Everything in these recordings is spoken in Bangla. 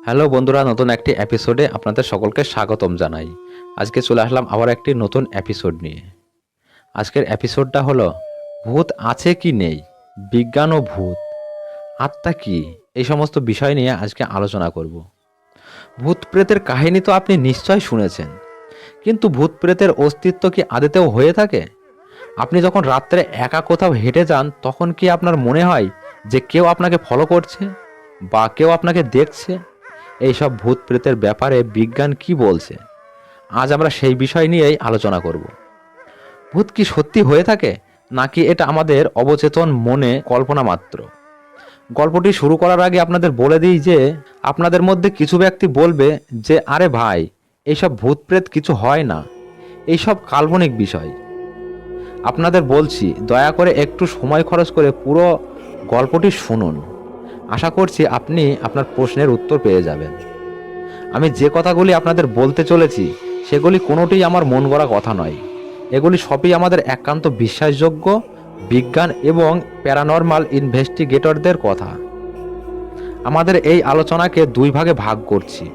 হ্যালো বন্ধুরা, নতুন একটি এপিসোডে আপনাদের সকলকে স্বাগতম জানাই। আজকে চলে আসলাম আবার একটি নতুন এপিসোড নিয়ে। আজকের এপিসোডটা হলো ভূত আছে কি নেই, বিজ্ঞান ও ভূত, আত্মা কি, এই সমস্ত বিষয় নিয়ে আজকে আলোচনা করব। ভূত প্রেতের কাহিনী তো আপনি নিশ্চয় শুনেছেন, কিন্তু ভূত প্রেতের অস্তিত্ব কি আদতেও হয়ে থাকে? আপনি যখন রাত্রে একা কোথাও হেঁটে যান, তখন কি আপনার মনে হয় যে কেউ আপনাকে ফলো করছে বা কেউ আপনাকে দেখছে? এইসব ভূত প্রেতের ব্যাপারে বিজ্ঞান কি বলছে, আজ আমরা সেই বিষয় নিয়েই আলোচনা করব। ভূত কি সত্যি হয়ে থাকে, নাকি এটা আমাদের অবচেতন মনে কল্পনা মাত্র? গল্পটি শুরু করার আগে আপনাদের বলে দিই যে আপনাদের মধ্যে কিছু ব্যক্তি বলবে যে আরে ভাই, এইসব ভূত প্রেত কিছু হয় না, এইসব কাল্পনিক বিষয়। আপনাদের বলছি, দয়া করে একটু সময় খরচ করে পুরো গল্পটি শুনুন। আশা করছি আপনি আপনার প্রশ্নের উত্তর পেয়ে যাবেন। আমি যে কথাগুলি আপনাদের বলতে চলেছি সেগুলি কোনোটিই আমার মন গড়া কথা নয়। এগুলি সবই আমাদের একান্ত বিশ্বাসযোগ্য বিজ্ঞান এবং প্যারানরমাল ইনভেস্টিগেটরদের কথা। আমাদের এই আলোচনাকে দুই ভাগে ভাগ করছি।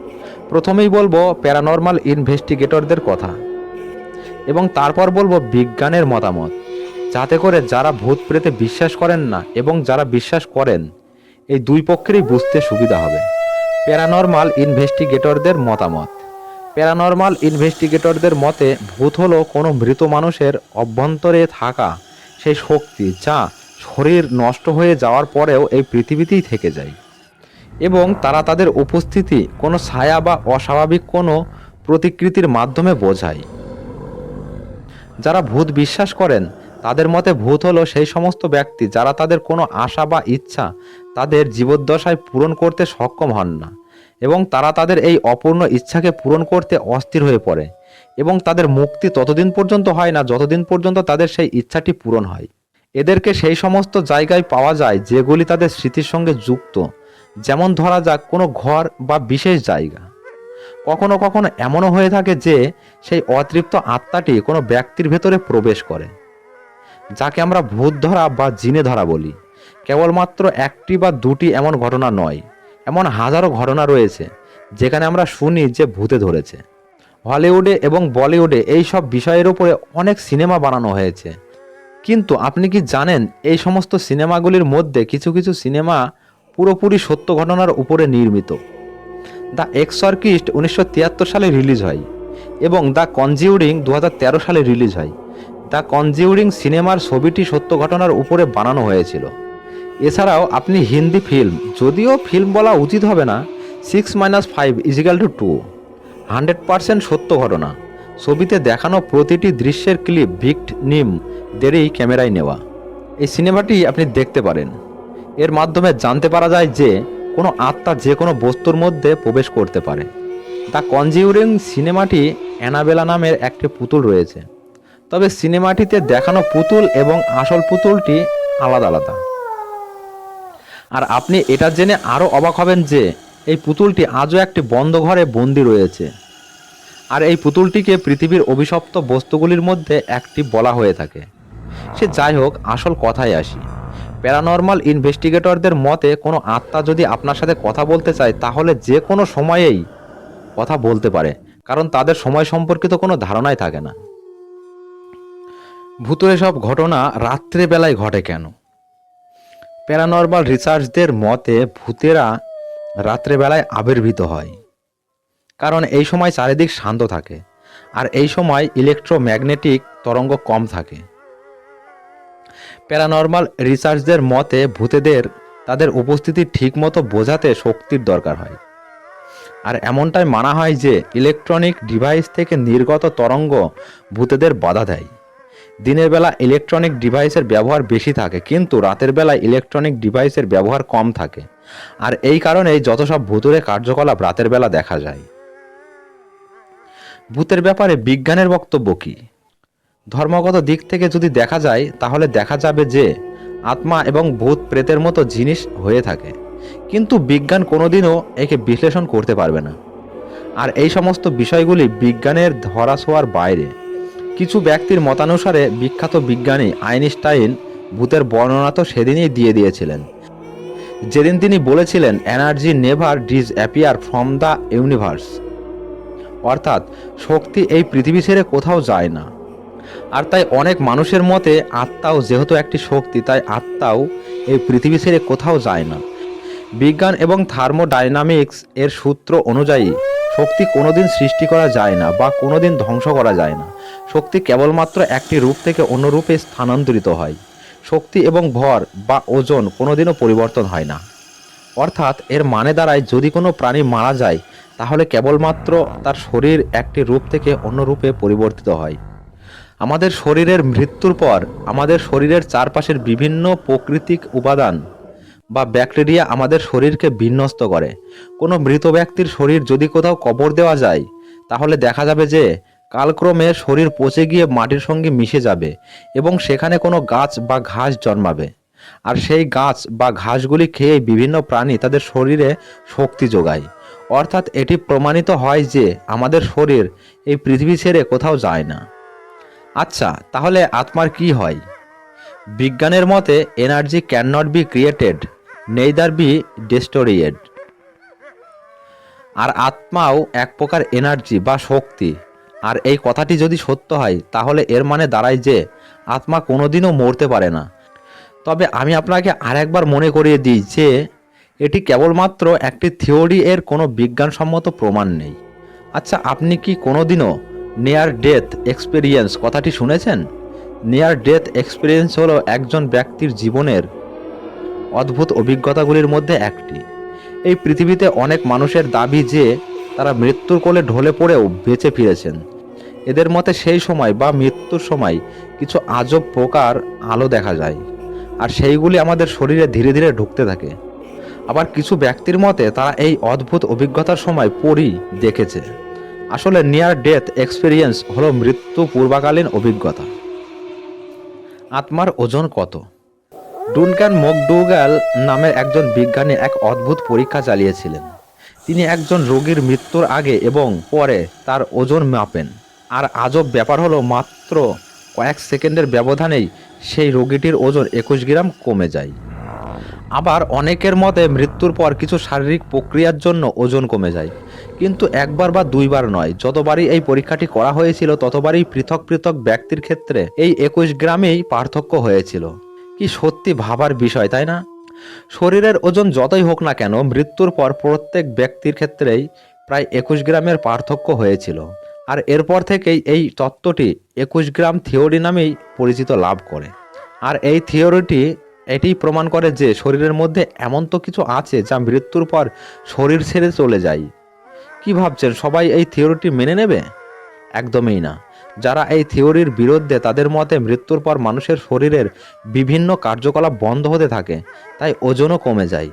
প্রথমেই বলবো প্যারানরমাল ইনভেস্টিগেটরদের কথা, এবং তারপর বলবো বিজ্ঞানের মতামত, যাতে করে যারা ভূত প্রেতে বিশ্বাস করেন না এবং যারা বিশ্বাস করেন, এই দুই পক্ষেরই বুঝতে সুবিধা হবে। প্যারানরমাল ইনভেস্টিগেটরদের মতামত। প্যারানরমাল ইনভেস্টিগেটরদের মতে ভূত হলো কোনো মৃত মানুষের অভ্যন্তরে থাকা সেই শক্তি যা শরীর নষ্ট হয়ে যাওয়ার পরেও এই পৃথিবীতেই থেকে যায়, এবং তারা তাদের উপস্থিতি কোনো ছায়া বা অস্বাভাবিক কোনো প্রতিকৃতির মাধ্যমে বোঝায়। যারা ভূত বিশ্বাস করেন তাদের মতে ভূত হলো সেই সমস্ত ব্যক্তি যারা তাদের কোনো আশা বা ইচ্ছা তাদের জীবদ্দশায় পূরণ করতে সক্ষম হন না, এবং তারা তাদের এই অপূর্ণ ইচ্ছাকে পূরণ করতে অস্থির হয়ে পড়ে, এবং তাদের মুক্তি ততদিন পর্যন্ত হয় না যতদিন পর্যন্ত তাদের সেই ইচ্ছাটি পূরণ হয়। এদেরকে সেই সমস্ত জায়গায় পাওয়া যায় যেগুলি তাদের স্মৃতির সঙ্গে যুক্ত, যেমন ধরা যাক কোনো ঘর বা বিশেষ জায়গা। কখনো কখনো এমনও হয়ে থাকে যে সেই অতৃপ্ত আত্মাটি কোনো ব্যক্তির ভেতরে প্রবেশ করে, যাকে আমরা ভূত ধরা বা জিনে ধরা বলি। কেবলমাত্র একটি বা দুটি এমন ঘটনা নয়, এমন হাজারো ঘটনা রয়েছে যেখানে আমরা শুনি যে ভূতে ধরেছে। হলিউডে এবং বলিউডে এই সব বিষয়ের উপরে অনেক সিনেমা বানানো হয়েছে, কিন্তু আপনি কি জানেন এই সমস্ত সিনেমাগুলির মধ্যে কিছু কিছু সিনেমা পুরোপুরি সত্য ঘটনার উপরে নির্মিত। দ্য এক্সরকিস্ট 1973 সালে রিলিজ হয় এবং দ্য কনজিউরিং 2013 সালে রিলিজ হয়। দ্য কনজিউরিং সিনেমার ছবিটি সত্য ঘটনার উপরে বানানো হয়েছিল। এছাড়াও আপনি হিন্দি ফিল্ম, যদিও ফিল্ম বলা উচিত হবে না, 6-5 = 2, 100% সত্য ঘটনা। ছবিতে দেখানো প্রতিটি দৃশ্যের ক্লিপ ভিক্টিমদেরই ক্যামেরায় নেওয়া। এই সিনেমাটি আপনি দেখতে পারেন। এর মাধ্যমে জানতে পারা যায় যে কোনো আত্মা যে কোনো বস্তুর মধ্যে প্রবেশ করতে পারে। দ্য কনজিউরিং সিনেমাটি অ্যানাবেলা নামের একটি পুতুল রয়েছে, তবে সিনেমাটিতে দেখানো পুতুল এবং আসল পুতুলটি আলাদা আলাদা। আর আপনি এটা জেনে আরও অবাক হবেন যে এই পুতুলটি আজও একটি বন্ধ ঘরে বন্দি রয়েছে, আর এই পুতুলটিকে পৃথিবীর অভিশপ্ত বস্তুগুলির মধ্যে একটি বলা হয়ে থাকে। সে যাই হোক, আসল কথায় আসি। প্যারানরমাল ইনভেস্টিগেটরদের মতে কোনো আত্মা যদি আপনার সাথে কথা বলতে চায় তাহলে যে কোনো সময়েই কথা বলতে পারে, কারণ তাদের সময় সম্পর্কিত কোনো ধারণাই থাকে না। ভূতের সব ঘটনা রাত্রে বেলায় ঘটে কেন? প্যারানরমাল রিসার্চদের মতে ভূতেরা রাত্রেবেলায় আবির্ভূত হয়, কারণ এই সময় চারিদিক শান্ত থাকে আর এই সময় ইলেকট্রোম্যাগনেটিক তরঙ্গ কম থাকে। প্যারানরমাল রিসার্চদের মতে ভূতেদের তাদের উপস্থিতি ঠিকমতো বোঝাতে শক্তির দরকার হয়, আর এমনটাই মানা হয় যে ইলেকট্রনিক ডিভাইস থেকে নির্গত তরঙ্গ ভূতেদের বাধা দেয়। দিনের বেলা ইলেকট্রনিক ডিভাইসের ব্যবহার বেশি থাকে, কিন্তু রাতের বেলায় ইলেকট্রনিক ডিভাইসের ব্যবহার কম থাকে, আর এই কারণেই যত সব ভূতুড়ে কার্যকলাপ রাতের বেলা দেখা যায়। ভূতের ব্যাপারে বিজ্ঞানের বক্তব্য কী? ধর্মগত দিক থেকে যদি দেখা যায় তাহলে দেখা যাবে যে আত্মা এবং ভূত প্রেতের মতো জিনিস হয়ে থাকে, কিন্তু বিজ্ঞান কোনোদিনও একে বিশ্লেষণ করতে পারবে না, আর এই সমস্ত বিষয়গুলি বিজ্ঞানের ধরাছোঁয়ার বাইরে। কিছু ব্যক্তির মতানুসারে বিখ্যাত বিজ্ঞানী আইনস্টাইন ভূতের বর্ণনা তো সেদিনই দিয়ে দিয়েছিলেন, যেদিন তিনি বলেছিলেন energy never disappear from the universe, অর্থাৎ শক্তি এই পৃথিবী ছেড়ে কোথাও যায় না। আর তাই অনেক মানুষের মতে আত্মাও যেহেতু একটি শক্তি, তাই আত্মাও এই পৃথিবী ছেড়ে কোথাও যায় না। বিজ্ঞান এবং থার্মোডাইনামিক্স এর সূত্র অনুযায়ী শক্তি কোনোদিন সৃষ্টি করা যায় না বা কোনোদিন ধ্বংস করা যায় না। শক্তি কেবলমাত্র একটি রূপ থেকে অন্য রূপে স্থানান্তরিত হয়। শক্তি এবং ভর বা ওজন কোনোদিনও পরিবর্তন হয় না। অর্থাৎ এর মানে দাঁড়ায়, যদি কোনো প্রাণী মারা যায় তাহলে কেবলমাত্র তার শরীর একটি রূপ থেকে অন্য রূপে পরিবর্তিত হয়। আমাদের শরীরের মৃত্যুর পর আমাদের শরীরের চারপাশের বিভিন্ন প্রাকৃতিক উপাদান বা ব্যাকটেরিয়া আমাদের শরীরকে বিন্যস্ত করে। কোনো মৃত ব্যক্তির শরীর যদি কোথাও কবর দেওয়া যায় তাহলে দেখা যাবে যে কালক্রমে শরীর পচে গিয়ে মাটির সঙ্গে মিশে যাবে এবং সেখানে কোনো গাছ বা ঘাস জন্মাবে। আর সেই গাছ বা ঘাসগুলি খেয়ে বিভিন্ন প্রাণী তাদের শরীরে শক্তি যোগায়। অর্থাৎ এটি প্রমাণিত হয় যে আমাদের শরীর এই পৃথিবী ছেড়ে কোথাও যায় না। আচ্ছা, তাহলে আত্মার কি হয়? বিজ্ঞানের মতে energy can not be created, neither be destroyed. আর আত্মাও এক প্রকার এনার্জি বা শক্তি। আর এই কথাটি যদি সত্য হয় তাহলে এর মানে দাঁড়ায় যে আত্মা কোনোদিনও মরতে পারে না। তবে আমি আপনাকে আরেকবার মনে করিয়ে দিই যে এটি কেবলমাত্র একটি থিওরি, এর কোনো বিজ্ঞানসম্মত প্রমাণ নেই। আচ্ছা, আপনি কি কোনোদিনও নিয়ার ডেথ এক্সপিরিয়েন্স কথাটি শুনেছেন? নিয়ার ডেথ এক্সপিরিয়েন্স হলো একজন ব্যক্তির জীবনের অদ্ভুত অভিজ্ঞতাগুলির মধ্যে একটি। এই পৃথিবীতে অনেক মানুষের দাবি যে তারা মৃত্যুর কোলে ঢলে পড়েও বেঁচে ফিরেছেন। এদের মতে সেই সময় বা মৃত্যুর সময় কিছু আজব প্রকার আলো দেখা যায়, আর সেইগুলি আমাদের শরীরে ধীরে ধীরে ঢুকতে থাকে। আবার কিছু ব্যক্তির মতে তারা এই অদ্ভুত অভিজ্ঞতার সময় পরী দেখেছে। আসলে নিয়ার ডেথ এক্সপিরিয়েন্স হলো মৃত্যু পূর্বাকালীন অভিজ্ঞতা। আত্মার ওজন কত? ডুনকান মকডুগাল নামের একজন বিজ্ঞানী এক অদ্ভুত পরীক্ষা চালিয়েছিলেন। তিনি একজন রোগীর মৃত্যুর আগে এবং পরে তার ওজন মাপেন। আর আজব ব্যাপার হলো, মাত্র কয়েক সেকেন্ডের ব্যবধানেই সেই রোগীটির ওজন 21 গ্রাম কমে যায়। আবার অনেকের মতে মৃত্যুর পর কিছু শারীরিক প্রক্রিয়ার জন্য ওজন কমে যায়, কিন্তু একবার বা দুইবার নয়, যতবারই এই পরীক্ষাটি করা হয়েছিল ততবারই পৃথক পৃথক ব্যক্তির ক্ষেত্রে এই 21 গ্রামেই পার্থক্য হয়েছিল। কি সত্যি ভাবার বিষয়, তাই না? শরীরের ওজন যতই হোক না কেন, মৃত্যুর পর প্রত্যেক ব্যক্তির ক্ষেত্রেই প্রায় 21 গ্রামের পার্থক্য হয়েছিল। আর এরপর থেকেই এই তত্ত্বটি 21 গ্রাম থিওরি নামেই পরিচিত লাভ করে। আর এই থিওরিটি এটিই প্রমাণ করে যে শরীরের মধ্যে এমন তো কিছু আছে যা মৃত্যুর পর শরীর ছেড়ে চলে যায়। কি ভাবছেন, সবাই এই থিওরিটি মেনে নেবে? একদমই না। যারা এই থিওরির বিরুদ্ধে, তাদের মতে মৃত্যুর পর মানুষের শরীরের বিভিন্ন কার্যকলাপ বন্ধ হতে থাকে, তাই ওজনও কমে যায়।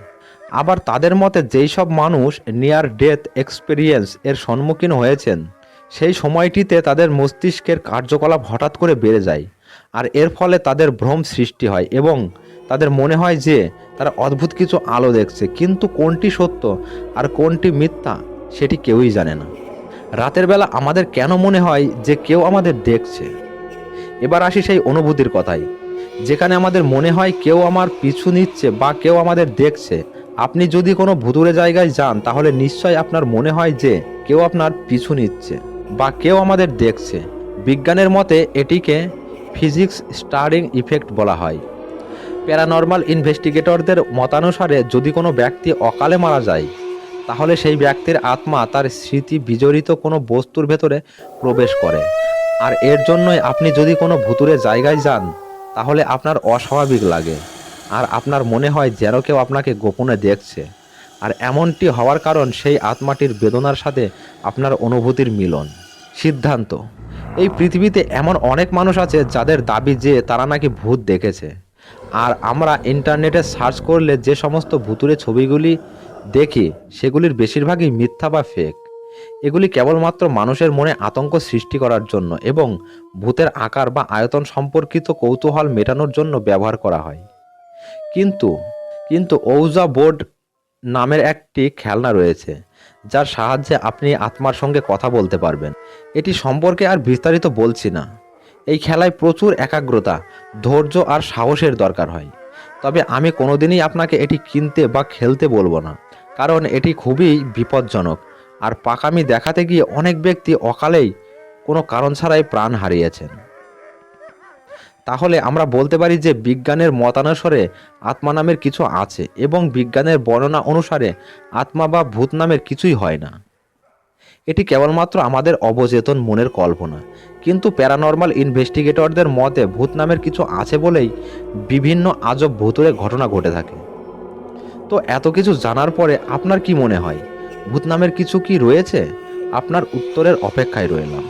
আবার তাদের মতে যেই সব মানুষ নিয়ার ডেথ এক্সপিরিয়েন্স এর সম্মুখীন হয়েছেন, সেই সময়টিতে তাদের মস্তিষ্কের কার্যকলাপ হঠাৎ করে বেড়ে যায়, আর এর ফলে তাদের ভ্রম সৃষ্টি হয় এবং তাদের মনে হয় যে তারা অদ্ভুত কিছু আলো দেখছে, কিন্তু কোনটি সত্য আর কোনটি মিথ্যা সেটি কেউই জানে না। রাতের বেলা আমাদের কেন মনে হয় যে কেউ আমাদের দেখছে? এবার আসি সেই অনুভূতির কথায়, যেখানে আমাদের মনে হয় কেউ আমার পিছু নিচ্ছে বা কেউ আমাদের দেখছে। আপনি যদি কোনো ভুতুড়ে জায়গায় যান তাহলে নিশ্চয় আপনার মনে হয় যে কেউ আপনার পিছু নিচ্ছে বা কেউ আমাদের দেখছে। বিজ্ঞানের মতে এটিকে ফিজিক্স স্টারিং ইফেক্ট বলা হয়। প্যারানর্মাল ইনভেস্টিগেটরদের মতানুসারে যদি কোনো ব্যক্তি অকালে মারা যায় তাহলে সেই ব্যক্তির আত্মা তার স্মৃতি বিজড়িত কোনো বস্তুর ভেতরে প্রবেশ করে। আর এর জন্যই আপনি যদি কোনো ভুতুড়ে জায়গায় যান তাহলে আপনার অস্বাভাবিক লাগে, আর আপনার মনে হয় যেন কেউ আপনাকে গোপনে দেখছে। আর এমনটি হওয়ার কারণ সেই আত্মাটির বেদনার সাথে আপনার অনুভূতির মিলন। সিদ্ধান্ত: এই পৃথিবীতে এমন অনেক মানুষ আছে যাদের দাবি যে তারা নাকি ভূত দেখেছে। আর আমরা ইন্টারনেটে সার্চ করলে যে সমস্ত ভুতুড়ে ছবিগুলি দেখি সেগুলির বেশিরভাগই মিথ্যা বা ফেক। এগুলি কেবলমাত্র মানুষের মনে আতঙ্ক সৃষ্টি করার জন্য এবং ভূতের আকার বা আয়তন সম্পর্কিত কৌতূহল মেটানোর জন্য ব্যবহার করা হয়। কিন্তু ওউজা বোর্ড নামের একটি খেলনা রয়েছে যার সাহায্যে আপনি আত্মার সঙ্গে কথা বলতে পারবেন। এটি সম্পর্কে আর বিস্তারিত বলছি না। এই খেলায় প্রচুর একাগ্রতা, ধৈর্য আর সাহসের দরকার হয়। তবে আমি কোনোদিনই আপনাকে এটি কিনতে বা খেলতে বলবো না, কারণ এটি খুবই বিপজ্জনক। আর পাকামি দেখাতে গিয়ে অনেক ব্যক্তি অকালেই কোনো কারণ ছাড়াই প্রাণ হারিয়েছেন। তাহলে আমরা বলতে পারি যে বিজ্ঞানের মতানুসারে আত্মা নামের কিছু আছে, এবং বিজ্ঞানের বর্ণনা অনুসারে আত্মা বা ভূত নামের কিছুই হয় না। এটি কেবলমাত্র আমাদের অবচেতন মনের কল্পনা। কিন্তু প্যারানর্মাল ইনভেস্টিগেটরদের মতে ভূত নামের কিছু আছে বলেই বিভিন্ন আজব ভূতুড়ে ঘটনা ঘটে থাকে। তো এত কিছু জানার পরে আপনার কি মনে হয়, ভূত নামের কিছু কি রয়েছে? আপনার উত্তরের অপেক্ষায় রইলাম।